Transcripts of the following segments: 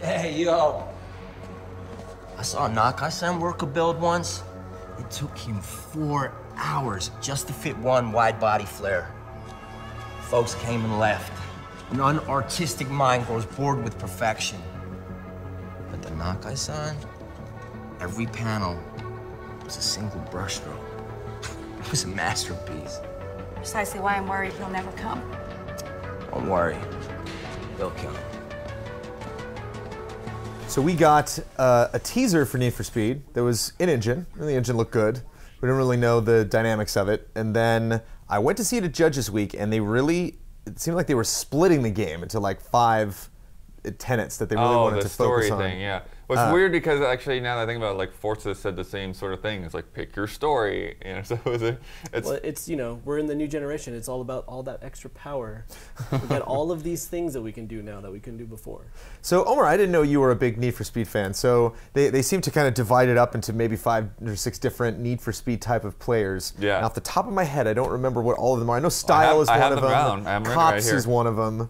Hey, yo. I saw Nakai-san work a build once. It took him 4 hours just to fit one wide-body flare. Folks came and left. An unartistic mind grows bored with perfection. But the Nakai-san, every panel was a single brushstroke. It was a masterpiece. Precisely why I'm worried he'll never come. Don't worry, he'll come. So we got a teaser for Need for Speed that was in-engine, and the engine looked good. We didn't really know the dynamics of it. And then I went to see it at Judges Week, and it seemed like they were splitting the game into like 5 tenets that they really wanted to focus on. Oh, the story thing, yeah. Well, it's weird because actually now that I think about it, like Forza said the same sort of thing. It's like pick your story, you know. So it's you know, we're in the new generation. It's all about all that extra power. We've got all of these things that we can do now that we couldn't do before. So Omar, I didn't know you were a big Need for Speed fan. So they seem to kind of divide it up into maybe 5 or 6 different Need for Speed type of players. Yeah. And off the top of my head, I don't remember what all of them are. I know Style is one of them. Cops is one of them.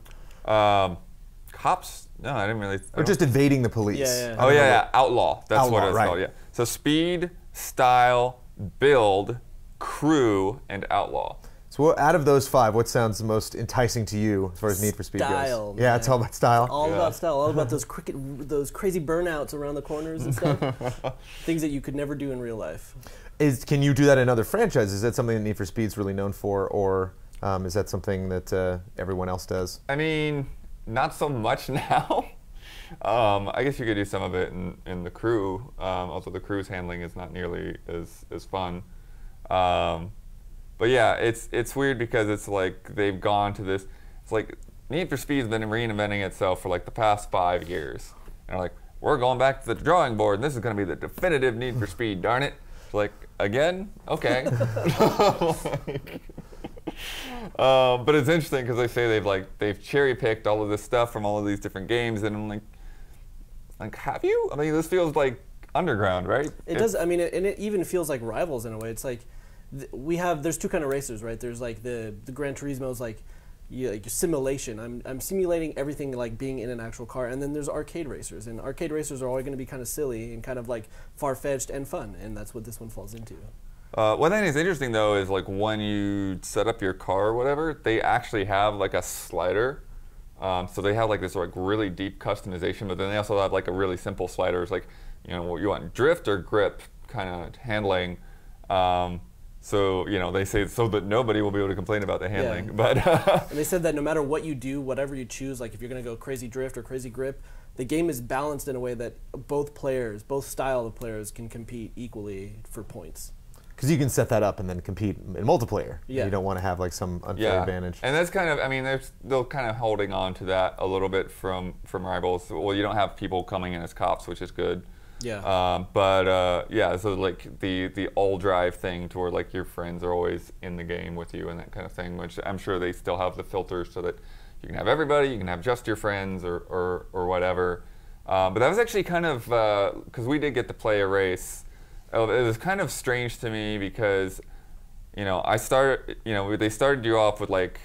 Cops. No, I didn't really. Or just evading the police. Yeah. Oh yeah, Outlaw. That's what it's right. called. Yeah. So Speed, Style, Build, Crew, and Outlaw. So out of those 5, what sounds the most enticing to you as far as Need for Speed Style, goes? Yeah, it's all about style. All about style. All about those crazy burnouts around the corners and stuff. Things that you could never do in real life. Can you do that in other franchises? Is that something that Need for Speed's really known for, or is that something that everyone else does? I mean, not so much now. I guess you could do some of it in the Crew. Also, the Crew's handling is not nearly as fun. But yeah, it's weird because it's like they've gone to this. It's like Need for Speed's been reinventing itself for like the past 5 years. And they're like, we're going back to the drawing board, and this is going to be the definitive Need for Speed. Darn it! It's like, again, okay. But it's interesting because they say they've cherry picked all of this stuff from all of these different games, and I'm like, have you? I mean, this feels like Underground, right? It does. I mean, and it even feels like Rivals in a way. It's like there's 2 kind of racers, right? There's like the Gran Turismo's like simulation. I'm simulating everything like being in an actual car, and then there's arcade racers, and arcade racers are always going to be kind of silly and kind of like far-fetched and fun, and that's what this one falls into. One thing that's interesting though is like when you set up your car or whatever, they actually have like a slider. So they have like this like really deep customization, but then they also have like a really simple slider. It's like, you know, you want drift or grip kind of handling. So, you know, they say so that nobody will be able to complain about the handling. Yeah. But and they said that no matter what you do, whatever you choose, like if you're going to go crazy drift or crazy grip, the game is balanced in a way that both style of players can compete equally for points. Because you can set that up and then compete in multiplayer. Yeah. You don't want to have like some unfair advantage. And that's kind of, I mean, they're still kind of holding on to that a little bit from Rivals. Well, you don't have people coming in as cops, which is good. Yeah. Yeah, so like the all drive thing to where like your friends are always in the game with you and that kind of thing, which I'm sure they still have the filters so that you can have everybody, you can have just your friends or whatever. But that was actually kind of, because we did get to play a race. It was kind of strange to me because, you know, they started you off with like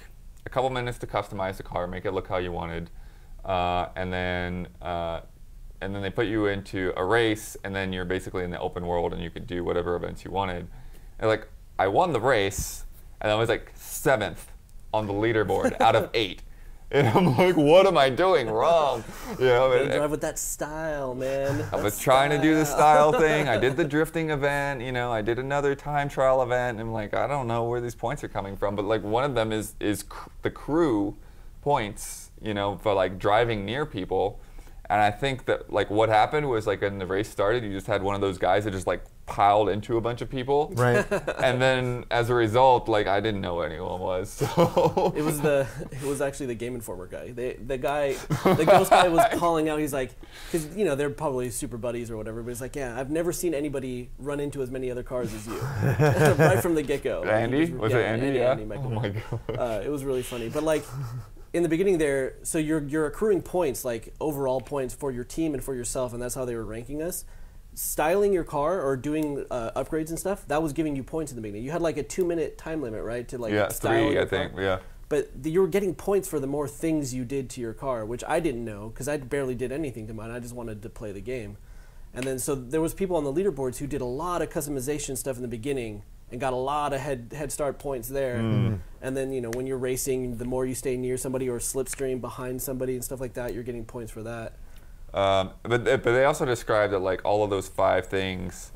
a couple minutes to customize the car, make it look how you wanted, and then they put you into a race, and then you're basically in the open world, and you could do whatever events you wanted. And like, I won the race, and I was like 7th on the leaderboard out of 8. And I'm like, what am I doing wrong? You know, drive with that style, man. I was trying to do the style thing. I did the drifting event. You know, I did another time trial event. And I'm like, I don't know where these points are coming from. But like one of them is the crew points. You know, for like driving near people. And I think that like what happened was like when the race started, you just had one of those guys that just like piled into a bunch of people. Right. And then as a result, like I didn't know who anyone was. So it was actually the Game Informer guy. The ghost guy was calling out. He's like, because you know they're probably super buddies or whatever. But he's like, yeah, I've never seen anybody run into as many other cars as you, right from the get go. Andy, was it Andy? Yeah. Andy, oh my god. It was really funny, but like. In the beginning there, so you're accruing points, like overall points for your team and for yourself, and that's how they were ranking us. Styling your car or doing upgrades and stuff, that was giving you points in the beginning. You had like a 2-minute time limit, right? To like style 3, your I think, car. yeah. But you were getting points for the more things you did to your car, which I didn't know because I barely did anything to mine. I just wanted to play the game. And then so there was people on the leaderboards who did a lot of customization stuff in the beginning and got a lot of head start points there. And then, you know, when you're racing, the more you stay near somebody or slipstream behind somebody and stuff like that, you're getting points for that. But they also described that like all of those 5 things,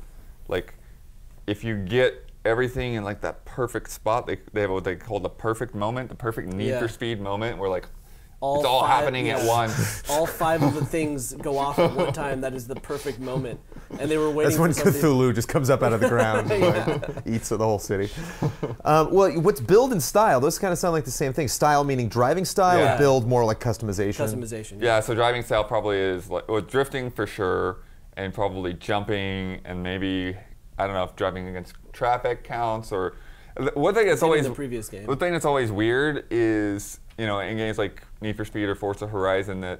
like if you get everything in like that perfect spot, they have what they call the perfect moment, the perfect Need for Speed moment, where like it's all happening at once. All 5 of the things go off at one time. That is the perfect moment. And they were waiting. That's when Cthulhu just comes up out of the ground and like, eats the whole city. Well, what's build and style? Those kind of sound like the same thing. Style meaning driving style, or build more like customization? Customization. Yeah, so driving style probably is like, well, drifting for sure, and probably jumping, and maybe, I don't know if driving against traffic counts, or one thing that's always in the previous game. The thing that's always weird is, you know, in games like Need for Speed or Forza Horizon that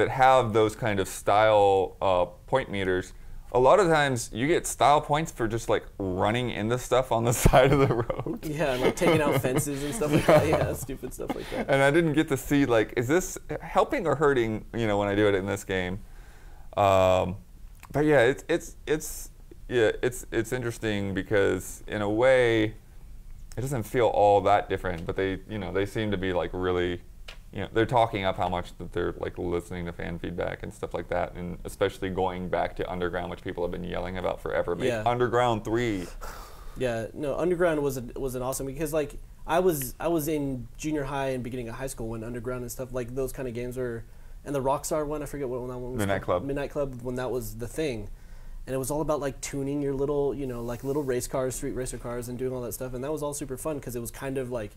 have those kind of style point meters, a lot of times you get style points for just like running into stuff on the side of the road. Yeah, like taking out fences and stuff like that. Yeah, stupid stuff like that. And I didn't get to see like, is this helping or hurting, you know, when I do it in this game. But yeah, it's interesting because in a way it doesn't feel all that different, but they seem to be like really, you know, they're talking up how much that they're like listening to fan feedback and stuff like that, and especially going back to Underground, which people have been yelling about forever. Make Underground 3. Yeah, no, Underground was an awesome, because like I was in junior high and beginning of high school when Underground and stuff like those kind of games were, and the Rockstar one, I forget what that one was. Midnight Club, when that was the thing. And it was all about like tuning your little, you know, like little race cars, street racer cars, and doing all that stuff. And that was all super fun because it was kind of like,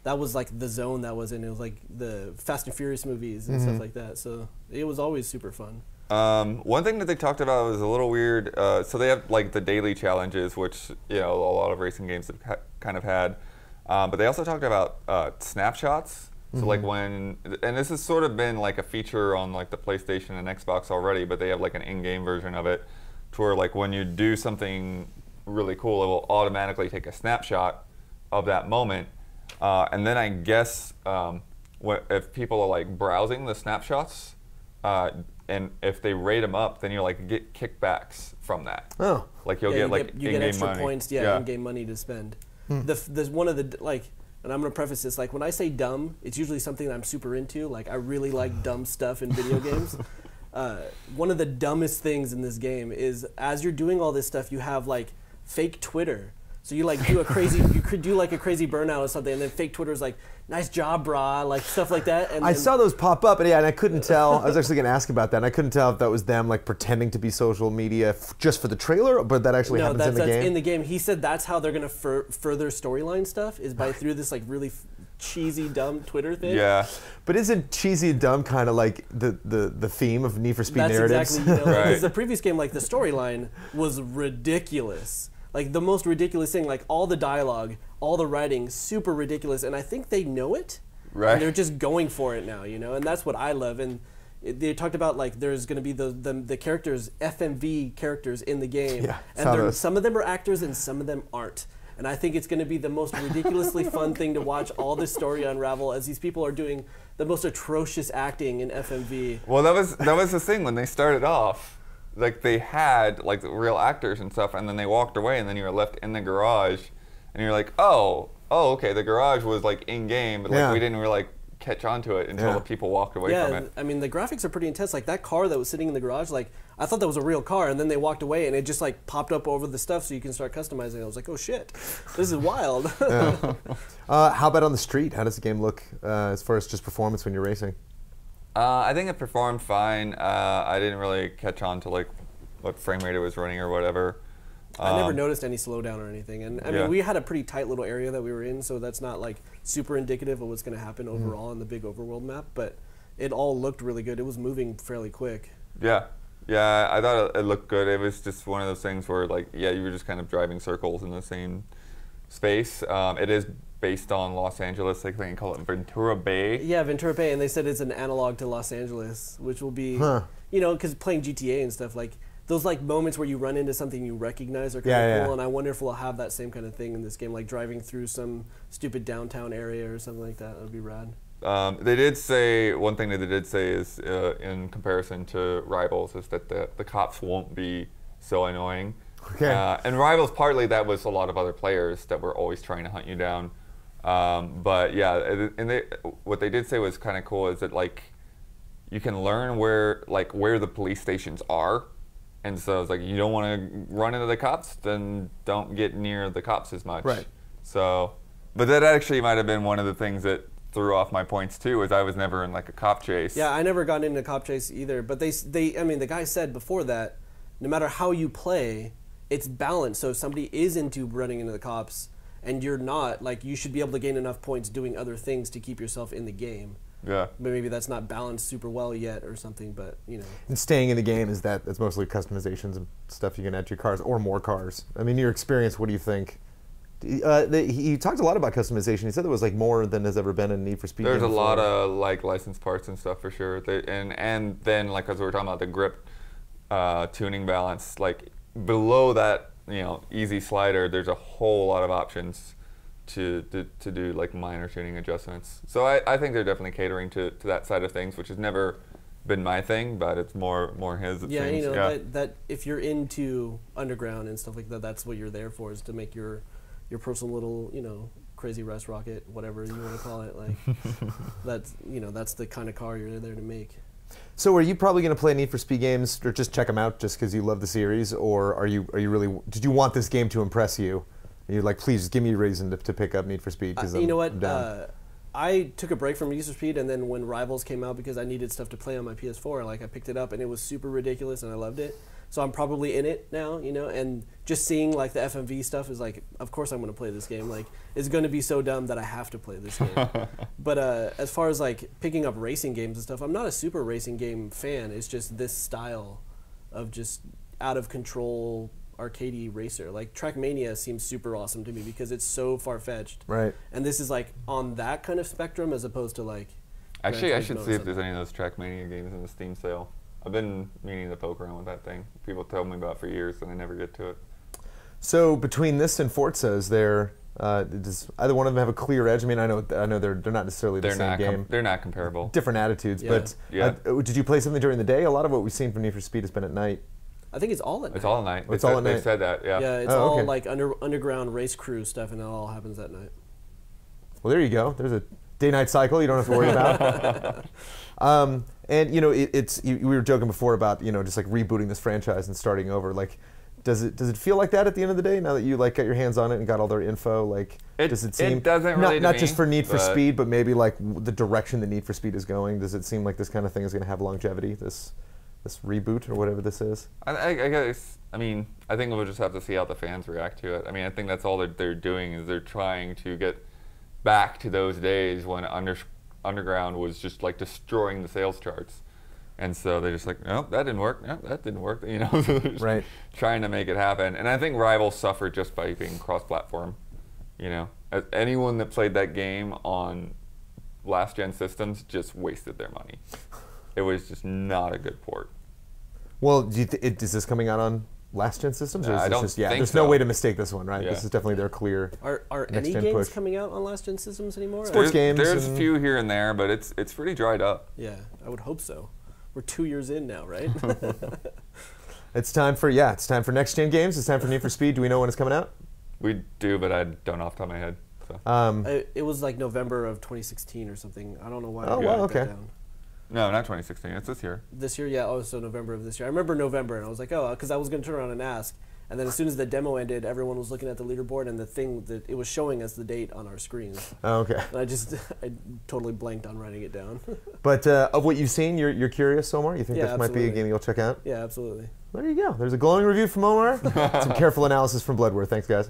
that was like the zone that was in. It was like the Fast and Furious movies and stuff like that. So it was always super fun. One thing that they talked about was a little weird. So they have like the daily challenges, which, you know, a lot of racing games have kind of had. But they also talked about snapshots. So like when, and this has sort of been like a feature on like the PlayStation and Xbox already, but they have like an in-game version of it, to where like when you do something really cool, it will automatically take a snapshot of that moment. And then I guess if people are like browsing the snapshots, and if they rate them up, then you like get kickbacks from that. Oh, like you'll get like in-game extra money. Points, in-game money to spend. There's one of the like, and I'm gonna preface this, like when I say dumb, it's usually something that I'm super into. Like I really like dumb stuff in video games. One of the dumbest things in this game is as you're doing all this stuff, you have like fake Twitter. So you like do a crazy, you could do like a crazy burnout or something, and then fake Twitter's like, nice job, brah, like stuff like that. And I saw those pop up, and yeah, and I couldn't tell. I was actually going to ask about that, and I couldn't tell if that was them like pretending to be social media just for the trailer, but that actually happens in the game. No, that's in the game. He said that's how they're going to further storyline stuff, is by through this like really cheesy, dumb Twitter thing. Yeah. But isn't cheesy and dumb kind of like the theme of Need for Speed narratives? Exactly, you know, because the previous game, like the storyline was ridiculous. Like the most ridiculous thing, like all the dialogue, all the writing, super ridiculous, and I think they know it. Right. And they're just going for it now, you know, and that's what I love. And they talked about like there's going to be the characters, FMV characters in the game, and some of them are actors and some of them aren't. And I think it's going to be the most ridiculously fun thing to watch all this story unravel as these people are doing the most atrocious acting in FMV. Well, that was the thing when they started off. Like they had like real actors and stuff, and then they walked away, and then you were left in the garage, and you're like, oh, okay, the garage was like in game, but like we didn't really like catch on to it until the people walked away from it. I mean the graphics are pretty intense. Like that car that was sitting in the garage, like I thought that was a real car, and then they walked away, and it just like popped up over the stuff, so you can start customizing it. I was like, oh shit, this is wild. How about on the street? How does the game look as far as just performance when you're racing? I think it performed fine. I didn't really catch on to like what frame rate it was running or whatever. I never noticed any slowdown or anything, and I mean we had a pretty tight little area that we were in, so that's not like super indicative of what's going to happen overall on the big overworld map. But it all looked really good. It was moving fairly quick. Yeah, I thought it looked good. It was just one of those things where like you were just kind of driving circles in the same space. It is based on Los Angeles, like they can call it Ventura Bay. Yeah, Ventura Bay, and they said it's an analog to Los Angeles, which will be, you know, because playing GTA and stuff, like those like moments where you run into something you recognize are kind of cool, and I wonder if we'll have that same kind of thing in this game, like driving through some stupid downtown area or something like that. That would be rad. They did say, one thing that they did say is, in comparison to Rivals, is that the cops won't be so annoying. Okay. And Rivals, partly that was a lot of other players that were always trying to hunt you down. But yeah, and what they did say was kind of cool is that like you can learn where the police stations are. And so it's like, you don't want to run into the cops, then don't get near the cops as much. Right. So, but that actually might have been one of the things that threw off my points too, is I was never in like a cop chase. Yeah, I never got into a cop chase either. But I mean, the guy said before that, no matter how you play, it's balanced. So if somebody is into running into the cops and you're not, like, you should be able to gain enough points doing other things to keep yourself in the game. Yeah. But maybe that's not balanced super well yet or something, but, you know. And staying in the game, that's mostly customizations and stuff you can add to your cars, or more cars. I mean, your experience, what do you think? He talked a lot about customization. He said there was like more than has ever been in Need for Speed. There's a lot of like licensed parts and stuff for sure. And then like as we were talking about the grip tuning balance, like below that, you know, easy slider, there's a whole lot of options to do like minor tuning adjustments. So I think they're definitely catering to that side of things, which has never been my thing, but it's more his. Yeah, you know, that if you're into Underground and stuff like that, that's what you're there for, is to make your personal little, you know, crazy rest rocket, whatever you want to call it. Like that's, you know, that's the kind of car you're there to make. So are you probably going to play Need for Speed games, or just check them out just because you love the series, or are you really, did you want this game to impress you? And you're like, please just give me a reason to pick up Need for Speed, because you know what, I took a break from Need for Speed, and then when Rivals came out, because I needed stuff to play on my PS4, like I picked it up and it was super ridiculous and I loved it. So I'm probably in it now, you know, and just seeing like the FMV stuff is like, of course I'm going to play this game. Like, it's going to be so dumb that I have to play this game. But as far as like picking up racing games and stuff, I'm not a super racing game fan. It's just this style of just out of control arcadey racer. Like Trackmania seems super awesome to me because it's so far-fetched. Right. And this is like on that kind of spectrum as opposed to like... Actually, I should see if there's any of those Trackmania games in the Steam sale. I've been meaning to poke around with that thing. People tell me about it for years, and I never get to it. So between this and Forza, does either one of them have a clear edge? I mean, I know they're not necessarily the same game. They're not comparable. Different attitudes, Yeah. but did you play something during the day? A lot of what we've seen from Need for Speed has been at night. I think it's all at night. It's all at night. It's all at night. They said that, yeah. Yeah, it's Oh, all okay. like underground race crew stuff, and it all happens at night. Well, there you go. There's a day-night cycle you don't have to worry about. And you know, we were joking before about, you know, just like rebooting this franchise and starting over. Like, does it feel like that at the end of the day? Now that you like got your hands on it and got all their info, like, does it seem it doesn't really not to just me, for Need for but- Speed, but maybe like the direction that Need for Speed is going? Does it seem like this kind of thing is going to have longevity? This reboot or whatever this is. I guess. I mean, I think we'll just have to see how the fans react to it. I mean, I think that's all they're doing is they're trying to get back to those days when Underground was just like destroying the sales charts, and so they're just like, nope, that didn't work. Nope, that didn't work. You know, so they're just Right. trying to make it happen. And I think Rivals suffered just by being cross-platform. You know, as anyone that played that game on last-gen systems just wasted their money. It was just not a good port. Well, is this coming out on last-gen systems? Or is I this don't just, think there's so. no way to mistake this one, right? Yeah. This is definitely their clear. Are any next-gen games push. coming out on last-gen systems anymore? Sports games There's a and- few here and there, but it's pretty dried up. Yeah, I would hope so. We're 2 years in now, right? It's time for next-gen games. It's time for Need for Speed. Do we know when it's coming out? We do, but I don't know off the top of my head. So. It was like November of 2016 or something. I don't know why. Oh, I wow, wrote that okay. down. No, not 2016. It's this year. This year, yeah. Oh, so November of this year. I remember November, and I was like, oh, because I was going to turn around and ask. And then as soon as the demo ended, everyone was looking at the leaderboard, and the thing that it was showing us the date on our screens. Oh, okay. And I totally blanked on writing it down. But of what you've seen, you're curious, Omar? You think Yeah, this might be a absolutely. game you'll check out? Yeah, absolutely. There you go. There's a glowing review from Omar. Some careful analysis from Bloodworth. Thanks, guys.